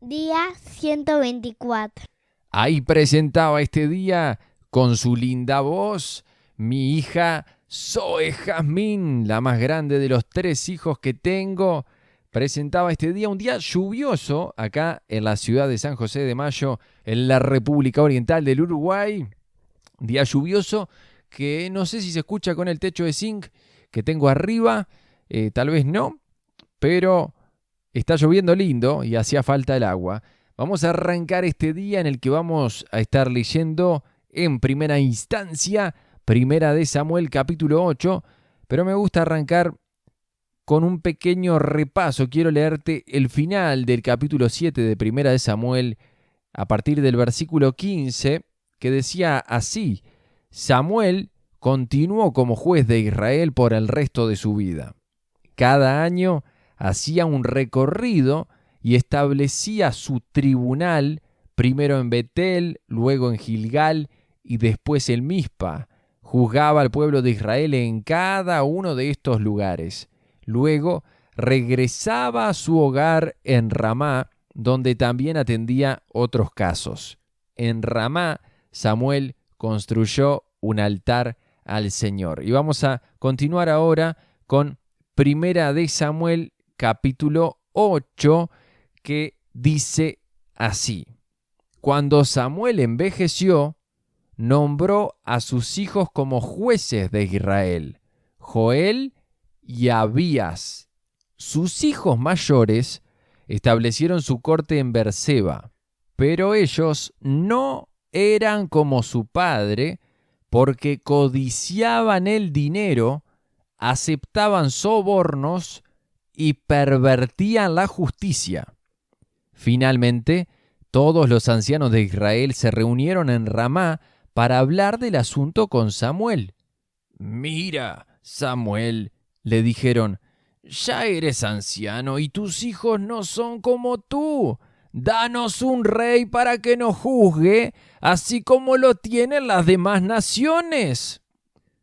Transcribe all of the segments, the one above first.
Día 124. Ahí presentaba este día con su linda voz mi hija Zoe Jazmín, la más grande de los 3 hijos que tengo. Presentaba este día, un día lluvioso acá en la ciudad de San José de Mayo, en la República Oriental del Uruguay. Día lluvioso que no sé si se escucha con el techo de zinc que tengo arriba, tal vez no, pero está lloviendo lindo y hacía falta el agua. Vamos a arrancar este día en el que vamos a estar leyendo en primera instancia Primera de Samuel capítulo 8, pero me gusta arrancar con un pequeño repaso. Quiero leerte el final del capítulo 7 de Primera de Samuel a partir del versículo 15, que decía así: Samuel continuó como juez de Israel por el resto de su vida. Cada año hacía un recorrido y establecía su tribunal, primero en Betel, luego en Gilgal y después en Mizpa. Juzgaba al pueblo de Israel en cada uno de estos lugares. Luego regresaba a su hogar en Ramá, donde también atendía otros casos. En Ramá, Samuel construyó un altar al Señor. Y vamos a continuar ahora con Primera de Samuel capítulo 8, que dice así: Cuando Samuel envejeció, nombró a sus hijos como jueces de Israel, Joel y Abías. Sus hijos mayores establecieron su corte en Berseba, pero ellos no eran como su padre, porque codiciaban el dinero, aceptaban sobornos y pervertían la justicia. Finalmente, todos los ancianos de Israel se reunieron en Ramá para hablar del asunto con Samuel. «Mira, Samuel», le dijeron, «ya eres anciano y tus hijos no son como tú. Danos un rey para que nos juzgue, así como lo tienen las demás naciones».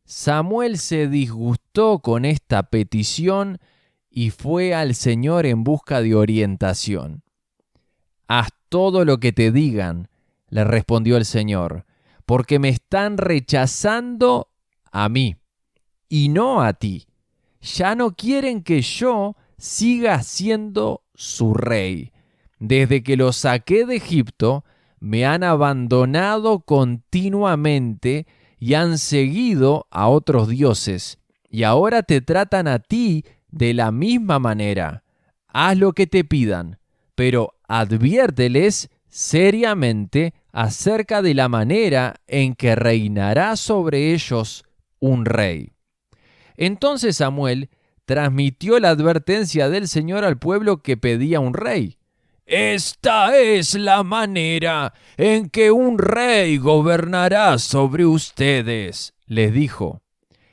Samuel se disgustó con esta petición y fue al Señor en busca de orientación. «Haz todo lo que te digan», le respondió el Señor, «porque me están rechazando a mí y no a ti. Ya no quieren que yo siga siendo su rey. Desde que los saqué de Egipto, me han abandonado continuamente y han seguido a otros dioses, y ahora te tratan a ti de la misma manera. Haz lo que te pidan, pero adviérteles seriamente acerca de la manera en que reinará sobre ellos un rey». Entonces Samuel transmitió la advertencia del Señor al pueblo que pedía un rey. «Esta es la manera en que un rey gobernará sobre ustedes», les dijo.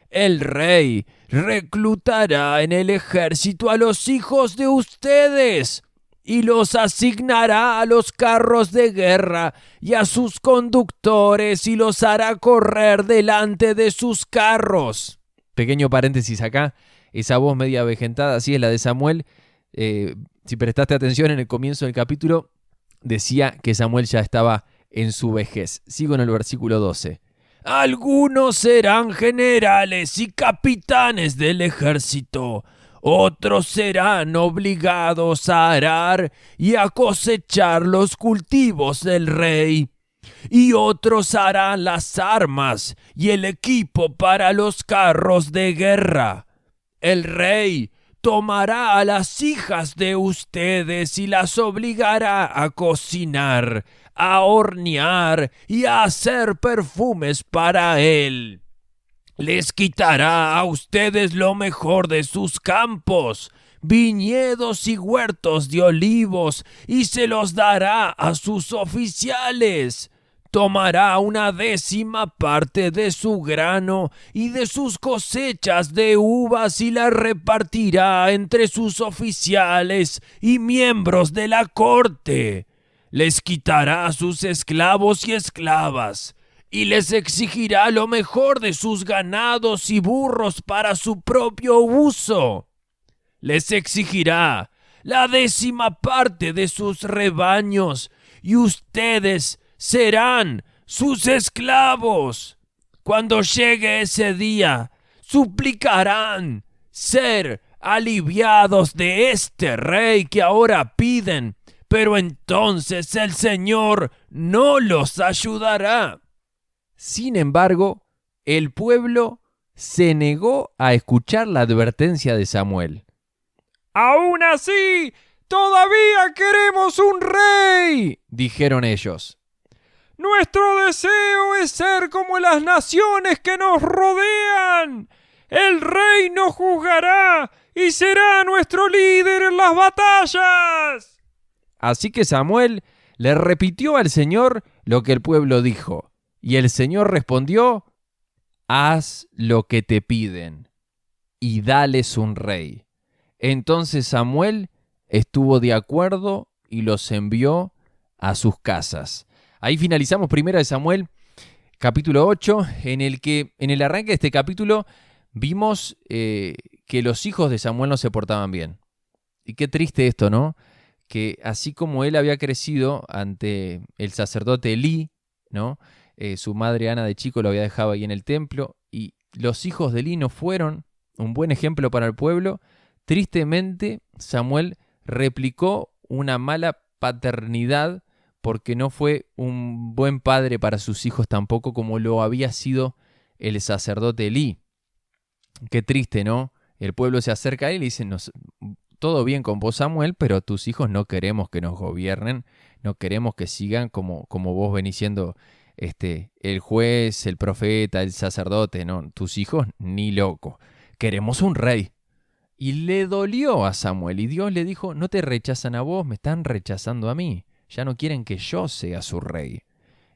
«El rey reclutará en el ejército a los hijos de ustedes y los asignará a los carros de guerra y a sus conductores y los hará correr delante de sus carros». Pequeño paréntesis acá, esa voz media avejentada, así es la de Samuel. Si prestaste atención en el comienzo del capítulo, decía que Samuel ya estaba en su vejez. Sigo en el versículo 12. «Algunos serán generales y capitanes del ejército. Otros serán obligados a arar y a cosechar los cultivos del rey. Y otros harán las armas y el equipo para los carros de guerra. El rey tomará a las hijas de ustedes y las obligará a cocinar, a hornear y a hacer perfumes para él. Les quitará a ustedes lo mejor de sus campos, viñedos y huertos de olivos, y se los dará a sus oficiales. Tomará 1/10 parte de su grano y de sus cosechas de uvas y la repartirá entre sus oficiales y miembros de la corte. Les quitará a sus esclavos y esclavas y les exigirá lo mejor de sus ganados y burros para su propio uso. Les exigirá la 10ª parte de sus rebaños, y ustedes serán sus esclavos. Cuando llegue ese día, suplicarán ser aliviados de este rey que ahora piden, pero entonces el Señor no los ayudará. Sin embargo, el pueblo se negó a escuchar la advertencia de Samuel. «Aún así, todavía queremos un rey», dijeron ellos. «Nuestro deseo es ser como las naciones que nos rodean. El rey nos juzgará y será nuestro líder en las batallas». Así que Samuel le repitió al Señor lo que el pueblo dijo. Y el Señor respondió: «Haz lo que te piden y dales un rey». Entonces Samuel estuvo de acuerdo y los envió a sus casas. Ahí finalizamos 1 Samuel, capítulo 8, en el que en el arranque de este capítulo vimos que los hijos de Samuel no se portaban bien. Y qué triste esto, ¿no? Que así como él había crecido ante el sacerdote Elí, ¿no? Su madre Ana de chico lo había dejado ahí en el templo, y los hijos de Elí no fueron un buen ejemplo para el pueblo. Tristemente, Samuel replicó una mala paternidad porque no fue un buen padre para sus hijos tampoco, como lo había sido el sacerdote Elí. Qué triste, ¿no? El pueblo se acerca a él y dice: todo bien con vos, Samuel, pero tus hijos no queremos que nos gobiernen, no queremos que sigan como vos venís siendo el juez, el profeta, el sacerdote, ¿no? Tus hijos ni loco. Queremos un rey. Y le dolió a Samuel, y Dios le dijo: no te rechazan a vos, me están rechazando a mí. Ya no quieren que yo sea su rey.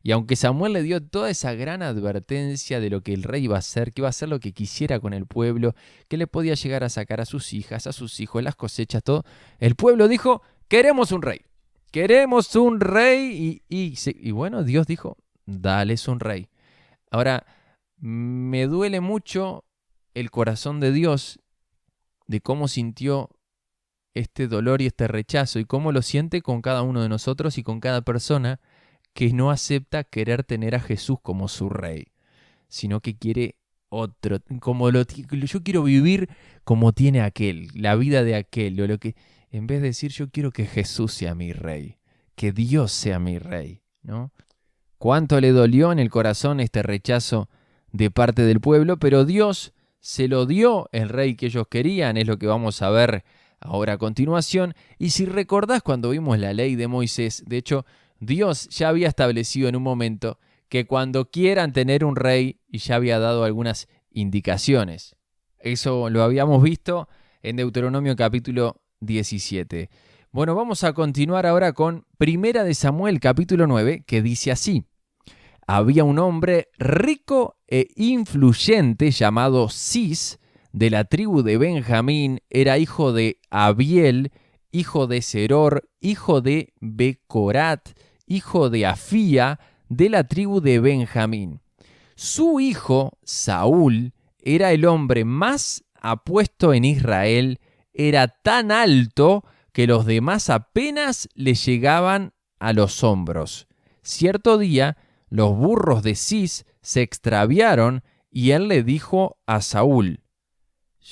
Y aunque Samuel le dio toda esa gran advertencia de lo que el rey iba a hacer, que iba a hacer lo que quisiera con el pueblo, que le podía llegar a sacar a sus hijas, a sus hijos, las cosechas, todo, el pueblo dijo: queremos un rey. Queremos un rey. Y bueno, Dios dijo: dales un rey. Ahora, me duele mucho el corazón de Dios, de cómo sintió este dolor y este rechazo, y cómo lo siente con cada uno de nosotros y con cada persona que no acepta querer tener a Jesús como su rey, sino que quiere otro, yo quiero vivir como tiene aquel, la vida de aquel, o lo que, en vez de decir yo quiero que Jesús sea mi rey, que Dios sea mi rey, ¿no? Cuánto le dolió en el corazón este rechazo de parte del pueblo, pero Dios se lo dio el rey que ellos querían, es lo que vamos a ver ahora a continuación. Y si recordás cuando vimos la ley de Moisés, de hecho, Dios ya había establecido en un momento que cuando quieran tener un rey, y ya había dado algunas indicaciones. Eso lo habíamos visto en Deuteronomio capítulo 17. Bueno, vamos a continuar ahora con 1 Samuel capítulo 9, que dice así: había un hombre rico e influyente llamado Cis, de la tribu de Benjamín. Era hijo de Abiel, hijo de Seror, hijo de Becorat, hijo de Afía, de la tribu de Benjamín. Su hijo, Saúl, era el hombre más apuesto en Israel. Era tan alto que los demás apenas le llegaban a los hombros. Cierto día, los burros de Cis se extraviaron y él le dijo a Saúl: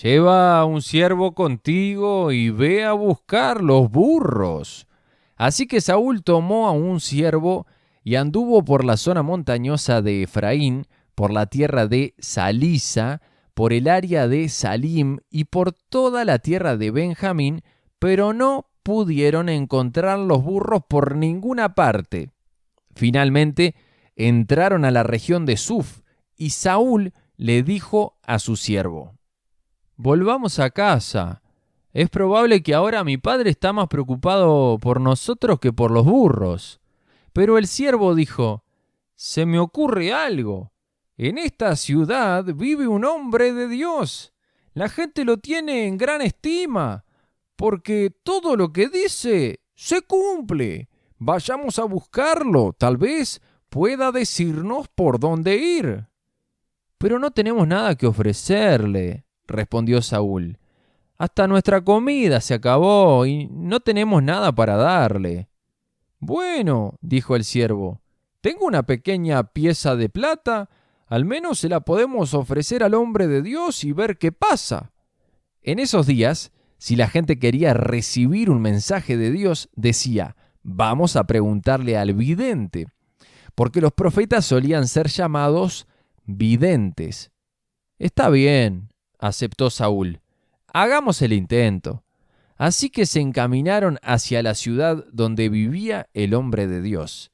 lleva a un siervo contigo y ve a buscar los burros. Así que Saúl tomó a un siervo y anduvo por la zona montañosa de Efraín, por la tierra de Salisa, por el área de Salim y por toda la tierra de Benjamín, pero no pudieron encontrar los burros por ninguna parte. Finalmente entraron a la región de Suf, y Saúl le dijo a su siervo: volvamos a casa. Es probable que ahora mi padre está más preocupado por nosotros que por los burros. Pero el siervo dijo: se me ocurre algo. En esta ciudad vive un hombre de Dios. La gente lo tiene en gran estima, porque todo lo que dice se cumple. Vayamos a buscarlo, tal vez pueda decirnos por dónde ir. Pero no tenemos nada que ofrecerle, respondió Saúl. Hasta nuestra comida se acabó y no tenemos nada para darle. Bueno, dijo el siervo, tengo una pequeña pieza de plata, al menos se la podemos ofrecer al hombre de Dios y ver qué pasa. En esos días, si la gente quería recibir un mensaje de Dios, decía, vamos a preguntarle al vidente, porque los profetas solían ser llamados videntes. Está bien, aceptó Saúl, hagamos el intento. Así que se encaminaron hacia la ciudad donde vivía el hombre de Dios.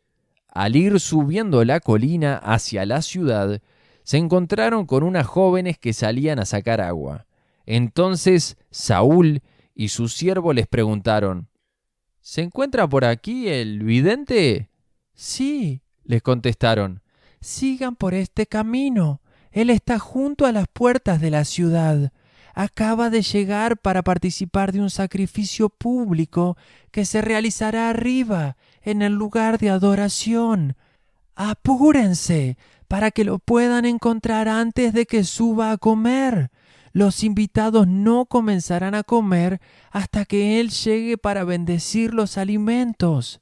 Al ir subiendo la colina hacia la ciudad, se encontraron con unas jóvenes que salían a sacar agua. Entonces Saúl y su siervo les preguntaron, ¿se encuentra por aquí el vidente? Sí, les contestaron. Sigan por este camino. Él está junto a las puertas de la ciudad. Acaba de llegar para participar de un sacrificio público que se realizará arriba, en el lugar de adoración. Apúrense para que lo puedan encontrar antes de que suba a comer. Los invitados no comenzarán a comer hasta que él llegue para bendecir los alimentos.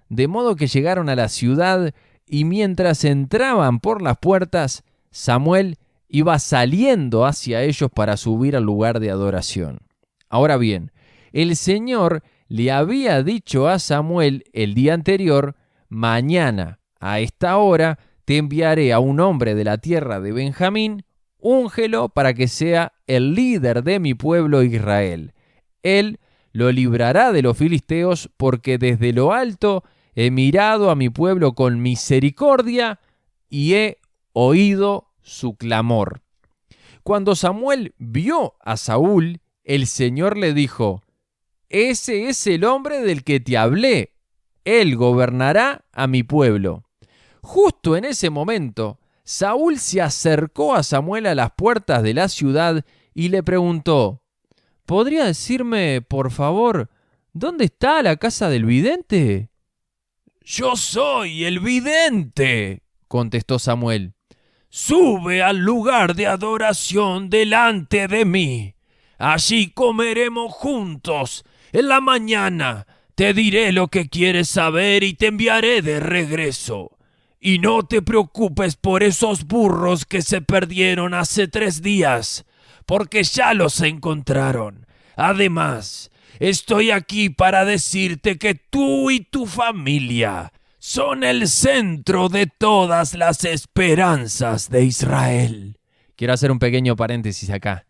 De modo que llegaron a la ciudad y mientras entraban por las puertas, Samuel iba saliendo hacia ellos para subir al lugar de adoración. Ahora bien, el Señor le había dicho a Samuel el día anterior, mañana a esta hora te enviaré a un hombre de la tierra de Benjamín, úngelo para que sea el líder de mi pueblo Israel. Él lo librará de los filisteos porque desde lo alto he mirado a mi pueblo con misericordia y he oído su clamor. Cuando Samuel vio a Saúl, el Señor le dijo, ese es el hombre del que te hablé. Él gobernará a mi pueblo. Justo en ese momento, Saúl se acercó a Samuel a las puertas de la ciudad y le preguntó, ¿podría decirme, por favor, dónde está la casa del vidente? Yo soy el vidente, contestó Samuel. Sube al lugar de adoración delante de mí. Allí comeremos juntos. En la mañana te diré lo que quieres saber y te enviaré de regreso. Y no te preocupes por esos burros que se perdieron hace 3 días, porque ya los encontraron. Además, estoy aquí para decirte que tú y tu familia son el centro de todas las esperanzas de Israel. Quiero hacer un pequeño paréntesis acá.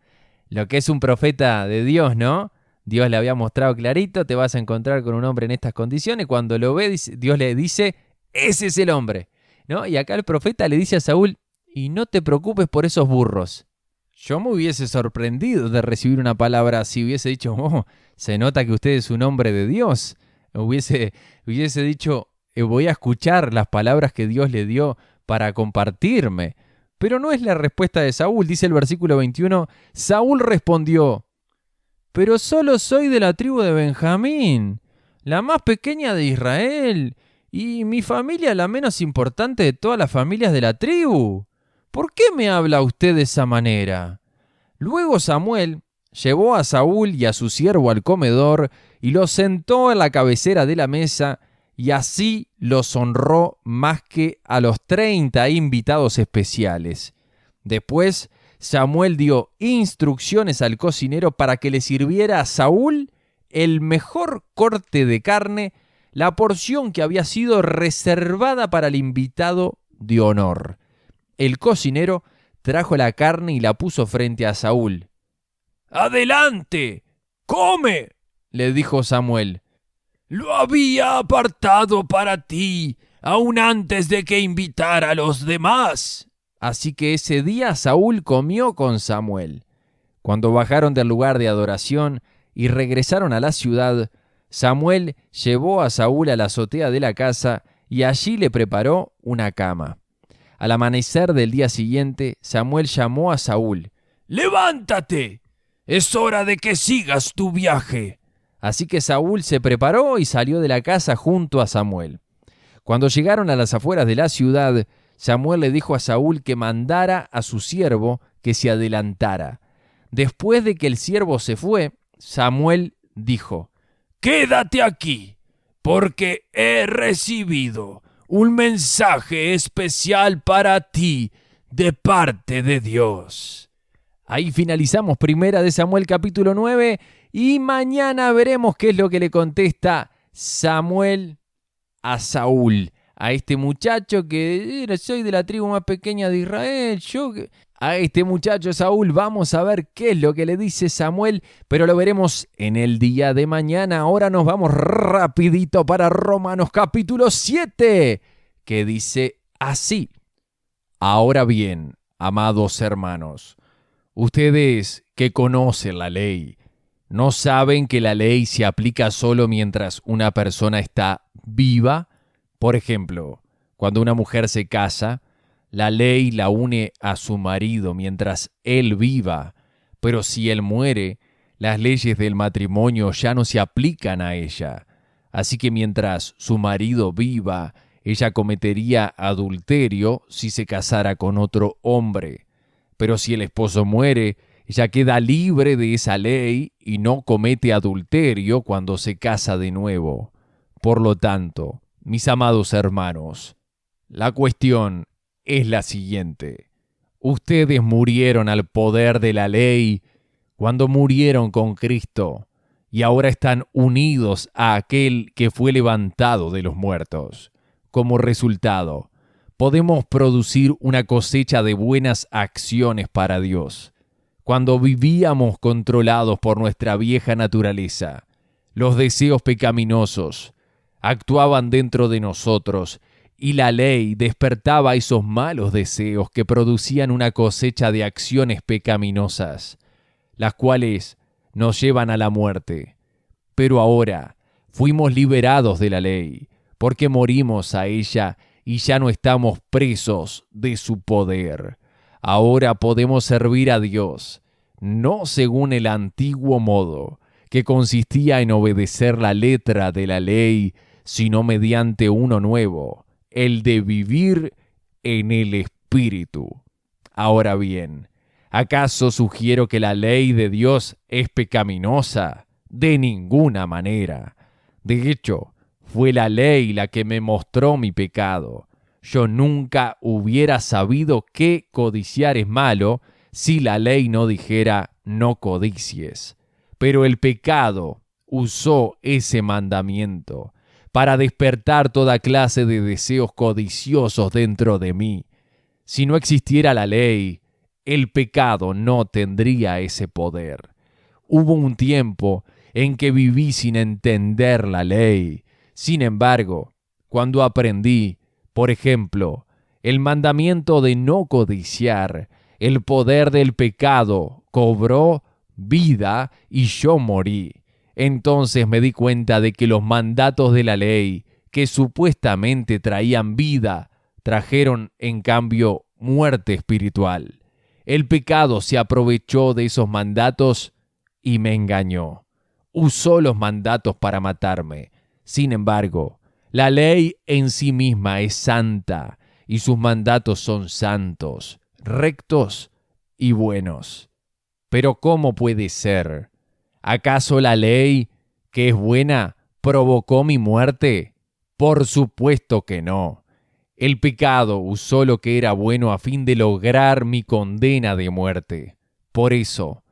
Lo que es un profeta de Dios, ¿no? Dios le había mostrado clarito, te vas a encontrar con un hombre en estas condiciones. Cuando lo ve, Dios le dice, ese es el hombre, ¿no? Y acá el profeta le dice a Saúl, y no te preocupes por esos burros. Yo me hubiese sorprendido de recibir una palabra así, hubiese dicho, se nota que usted es un hombre de Dios. Hubiese dicho, voy a escuchar las palabras que Dios le dio para compartirme. Pero no es la respuesta de Saúl, dice el versículo 21, Saúl respondió, pero solo soy de la tribu de Benjamín, la más pequeña de Israel, y mi familia la menos importante de todas las familias de la tribu. ¿Por qué me habla usted de esa manera? Luego Samuel llevó a Saúl y a su siervo al comedor y los sentó en la cabecera de la mesa y así los honró más que a los 30 invitados especiales. Después Samuel dio instrucciones al cocinero para que le sirviera a Saúl el mejor corte de carne, la porción que había sido reservada para el invitado de honor. El cocinero trajo la carne y la puso frente a Saúl. ¡Adelante! ¡Come!, le dijo Samuel. Lo había apartado para ti, aún antes de que invitara a los demás. Así que ese día Saúl comió con Samuel. Cuando bajaron del lugar de adoración y regresaron a la ciudad, Samuel llevó a Saúl a la azotea de la casa y allí le preparó una cama. Al amanecer del día siguiente, Samuel llamó a Saúl. ¡Levántate! Es hora de que sigas tu viaje. Así que Saúl se preparó y salió de la casa junto a Samuel. Cuando llegaron a las afueras de la ciudad, Samuel le dijo a Saúl que mandara a su siervo que se adelantara. Después de que el siervo se fue, Samuel dijo: «Quédate aquí, porque he recibido un mensaje especial para ti de parte de Dios». Ahí finalizamos Primera de Samuel capítulo 9 y mañana veremos qué es lo que le contesta Samuel a Saúl, a este muchacho que soy de la tribu más pequeña de Israel. A este muchacho Saúl vamos a ver qué es lo que le dice Samuel, pero lo veremos en el día de mañana. Ahora nos vamos rapidito para Romanos capítulo 7, que dice así: «Ahora bien, amados hermanos, ustedes que conocen la ley, ¿no saben que la ley se aplica solo mientras una persona está viva? Por ejemplo, cuando una mujer se casa, la ley la une a su marido mientras él viva, pero si él muere, las leyes del matrimonio ya no se aplican a ella. Así que mientras su marido viva, ella cometería adulterio si se casara con otro hombre. Pero si el esposo muere, ella queda libre de esa ley y no comete adulterio cuando se casa de nuevo. Por lo tanto, mis amados hermanos, la cuestión es la siguiente: ustedes murieron al poder de la ley cuando murieron con Cristo y ahora están unidos a aquel que fue levantado de los muertos. Como resultado, podemos producir una cosecha de buenas acciones para Dios. Cuando vivíamos controlados por nuestra vieja naturaleza, los deseos pecaminosos actuaban dentro de nosotros y la ley despertaba esos malos deseos que producían una cosecha de acciones pecaminosas, las cuales nos llevan a la muerte. Pero ahora fuimos liberados de la ley, porque morimos a ella y ya no estamos presos de su poder. Ahora podemos servir a Dios, no según el antiguo modo, que consistía en obedecer la letra de la ley, sino mediante uno nuevo, el de vivir en el Espíritu. Ahora bien, ¿acaso sugiero que la ley de Dios es pecaminosa? De ninguna manera. De hecho, fue la ley la que me mostró mi pecado. Yo nunca hubiera sabido que codiciar es malo si la ley no dijera no codicies. Pero el pecado usó ese mandamiento para despertar toda clase de deseos codiciosos dentro de mí. Si no existiera la ley, el pecado no tendría ese poder. Hubo un tiempo en que viví sin entender la ley. Sin embargo, cuando aprendí, por ejemplo, el mandamiento de no codiciar, el poder del pecado cobró vida y yo morí. Entonces me di cuenta de que los mandatos de la ley, que supuestamente traían vida, trajeron en cambio muerte espiritual. El pecado se aprovechó de esos mandatos y me engañó. Usó los mandatos para matarme. Sin embargo, la ley en sí misma es santa y sus mandatos son santos, rectos y buenos. Pero ¿cómo puede ser? ¿Acaso la ley, que es buena, provocó mi muerte? Por supuesto que no. El pecado usó lo que era bueno a fin de lograr mi condena de muerte. Por eso,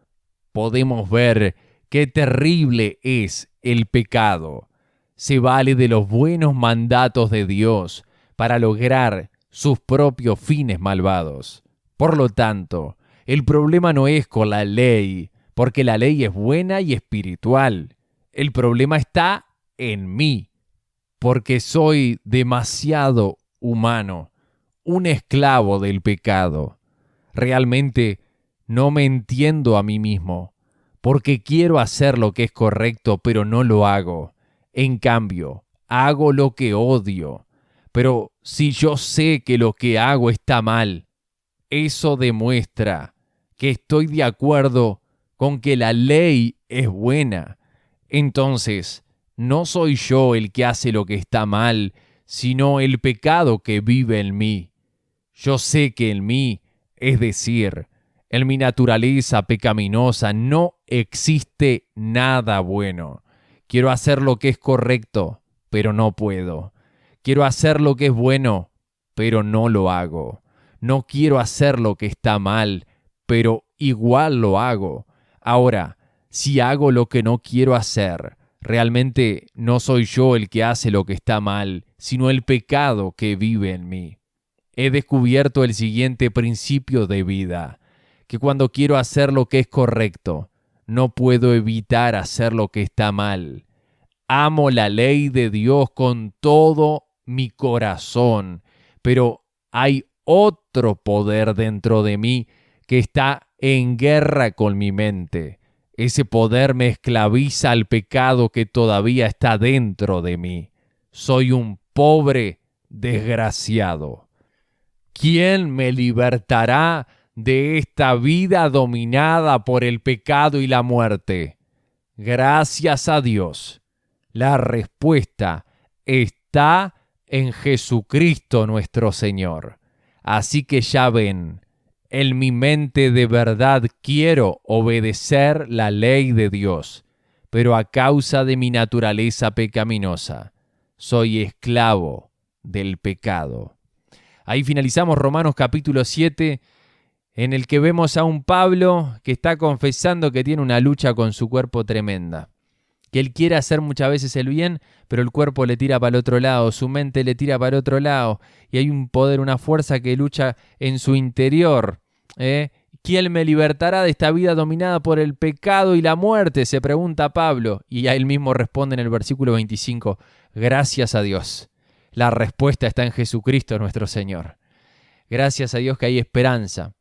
podemos ver qué terrible es el pecado. Se vale de los buenos mandatos de Dios para lograr sus propios fines malvados. Por lo tanto, el problema no es con la ley, porque la ley es buena y espiritual. El problema está en mí, porque soy demasiado humano, un esclavo del pecado. Realmente no me entiendo a mí mismo, porque quiero hacer lo que es correcto, pero no lo hago. En cambio, hago lo que odio. Pero si yo sé que lo que hago está mal, eso demuestra que estoy de acuerdo con que la ley es buena. Entonces, no soy yo el que hace lo que está mal, sino el pecado que vive en mí. Yo sé que en mí, es decir, En mi naturaleza pecaminosa no existe nada bueno. Quiero hacer lo que es correcto, pero no puedo. Quiero hacer lo que es bueno, pero no lo hago. No quiero hacer lo que está mal, pero igual lo hago. Ahora, si hago lo que no quiero hacer, realmente no soy yo el que hace lo que está mal, sino el pecado que vive en mí. He descubierto el siguiente principio de vida, que cuando quiero hacer lo que es correcto, no puedo evitar hacer lo que está mal. Amo la ley de Dios con todo mi corazón, pero hay otro poder dentro de mí que está en guerra con mi mente. Ese poder me esclaviza al pecado que todavía está dentro de mí. Soy un pobre desgraciado. ¿Quién me libertará de esta vida dominada por el pecado y la muerte? Gracias a Dios. La respuesta está en Jesucristo nuestro Señor. Así que ya ven, en mi mente de verdad quiero obedecer la ley de Dios, pero a causa de mi naturaleza pecaminosa, soy esclavo del pecado. Ahí finalizamos Romanos capítulo 7, en el que vemos a un Pablo que está confesando que tiene una lucha con su cuerpo tremenda. Que él quiere hacer muchas veces el bien, pero el cuerpo le tira para el otro lado, su mente le tira para el otro lado, y hay un poder, una fuerza que lucha en su interior. ¿Quién me libertará de esta vida dominada por el pecado y la muerte?, se pregunta Pablo, y a él mismo responde en el versículo 25, gracias a Dios. La respuesta está en Jesucristo nuestro Señor. Gracias a Dios que hay esperanza.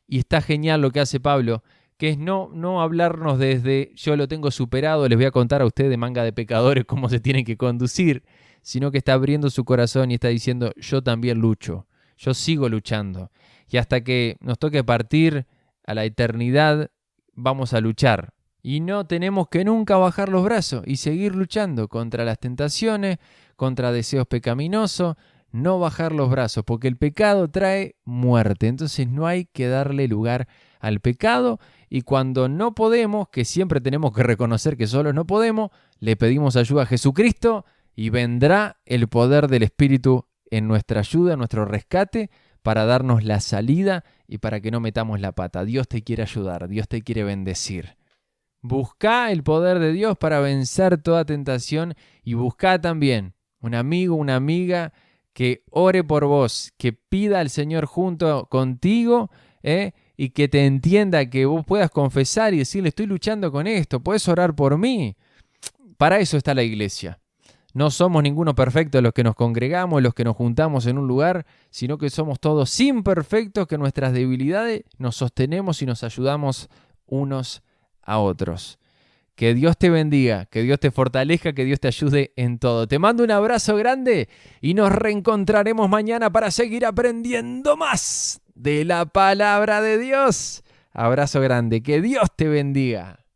Y está genial lo que hace Pablo, que es no hablarnos desde yo lo tengo superado, les voy a contar a ustedes de manga de pecadores cómo se tienen que conducir, sino que está abriendo su corazón y está diciendo yo también lucho, yo sigo luchando. Y hasta que nos toque partir a la eternidad, vamos a luchar. Y no tenemos que nunca bajar los brazos y seguir luchando contra las tentaciones, contra deseos pecaminosos, no bajar los brazos, porque el pecado trae muerte. Entonces no hay que darle lugar al pecado, y cuando no podemos, que siempre tenemos que reconocer que solos no podemos, le pedimos ayuda a Jesucristo y vendrá el poder del Espíritu en nuestra ayuda, en nuestro rescate, para darnos la salida y para que no metamos la pata. Dios te quiere ayudar, Dios te quiere bendecir. Busca el poder de Dios para vencer toda tentación y busca también un amigo, una amiga que ore por vos, que pida al Señor junto contigo, y que te entienda, que vos puedas confesar y decirle estoy luchando con esto, ¿puedes orar por mí? Para eso está la iglesia. No somos ninguno perfecto los que nos congregamos, los que nos juntamos en un lugar, sino que somos todos imperfectos, que nuestras debilidades nos sostenemos y nos ayudamos unos a otros. Que Dios te bendiga, que Dios te fortalezca, que Dios te ayude en todo. Te mando un abrazo grande y nos reencontraremos mañana para seguir aprendiendo más de la palabra de Dios. Abrazo grande, que Dios te bendiga.